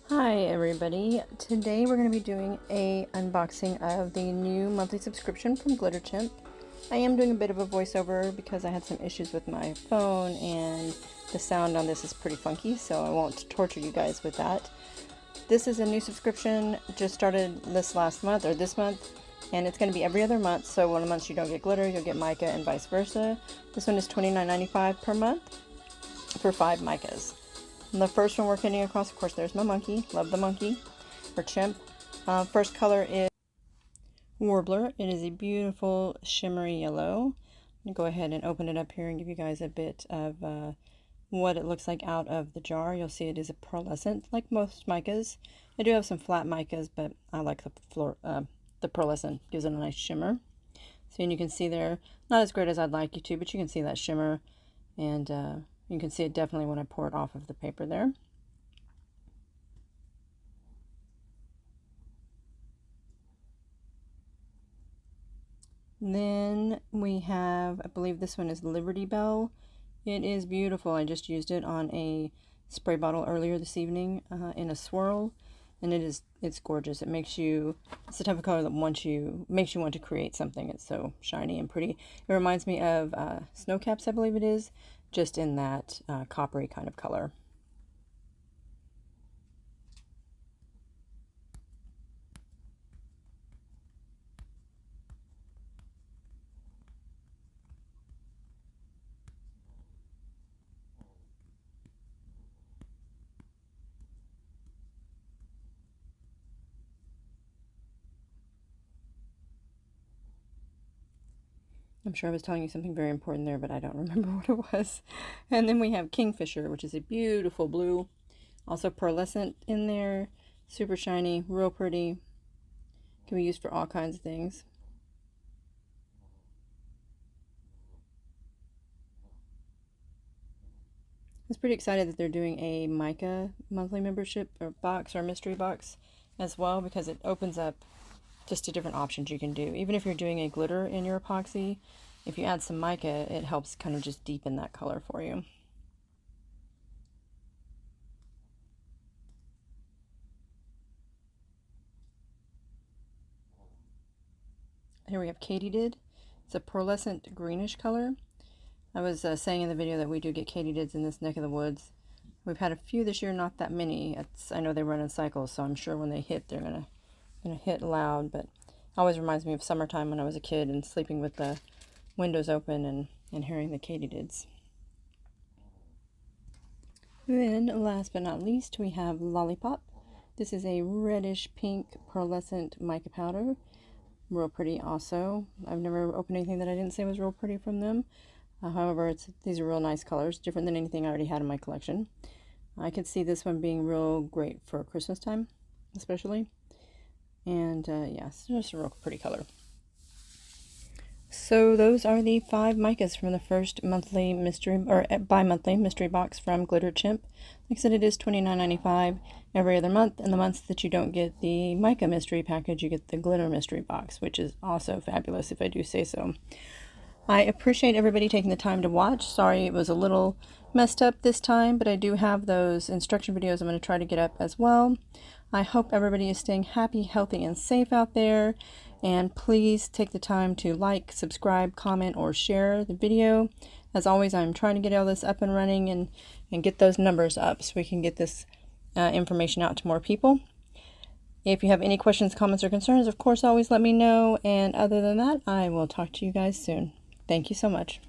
Hi everybody, today we're going to be doing a unboxing of the new monthly subscription from Glitter Chimp. I am doing a bit of a voiceover because I had some issues with my phone and the sound on this is pretty funky, so I won't torture you guys with that. This is a new subscription, just started this month, and it's going to be every other month, so one month you don't get glitter, you'll get mica and vice versa. This one is $29.95 per month for 5 micas. And the first one we're getting across, of course, there's my monkey. Love the monkey for Chimp. First color is Warbler. It is a beautiful shimmery yellow. I'm going to go ahead and open it up here and give you guys a bit of what it looks like out of the jar. You'll see it is a pearlescent, like most micas. I do have some flat micas, but I like the pearlescent. Gives it a nice shimmer. So and you can see there, not as great as I'd like you to, but you can see that shimmer, and you can see it definitely when I pour it off of the paper there. Then we have, I believe this one is Liberty Bell. It is beautiful. I just used it on a spray bottle earlier this evening in a swirl, and it's gorgeous. It's the type of color that makes you want to create something. It's so shiny and pretty. It reminds me of Snow Caps, I believe it is, just in that coppery kind of color. I'm sure I was telling you something very important there, but I don't remember what it was. And then we have Kingfisher, which is a beautiful blue. Also pearlescent in there. Super shiny, real pretty. Can be used for all kinds of things. I was pretty excited that they're doing a mica monthly membership or box or mystery box as well, because it opens up just to different options you can do. Even if you're doing a glitter in your epoxy, if you add some mica, it helps kind of just deepen that color for you. Here we have Katydid. It's a pearlescent greenish color. I was saying in the video that we do get katydids in this neck of the woods. We've had a few this year, not that many. I know they run in cycles, so I'm sure when they hit, they're gonna hit loud, but always reminds me of summertime when I was a kid and sleeping with the windows open and hearing the katydids. Then, last but not least, we have Lollipop. This is a reddish pink pearlescent mica powder. Real pretty also. I've never opened anything that I didn't say was real pretty from them. However, these are real nice colors, different than anything I already had in my collection. I could see this one being real great for Christmas time, especially. And yes, just a real pretty color. So those are the 5 micas from the first monthly mystery or bi-monthly mystery box from Glitter Chimp. Like I said, it is $29.95 every other month, and the months that you don't get the mica mystery package, you get the glitter mystery box, which is also fabulous if I do say so. I appreciate everybody taking the time to watch. Sorry it was a little messed up this time, but I do have those instruction videos I'm going to try to get up as well. I hope everybody is staying happy, healthy, and safe out there. And please take the time to like, subscribe, comment, or share the video. As always, I'm trying to get all this up and running and get those numbers up so we can get this information out to more people. If you have any questions, comments, or concerns, of course, always let me know. And other than that, I will talk to you guys soon. Thank you so much.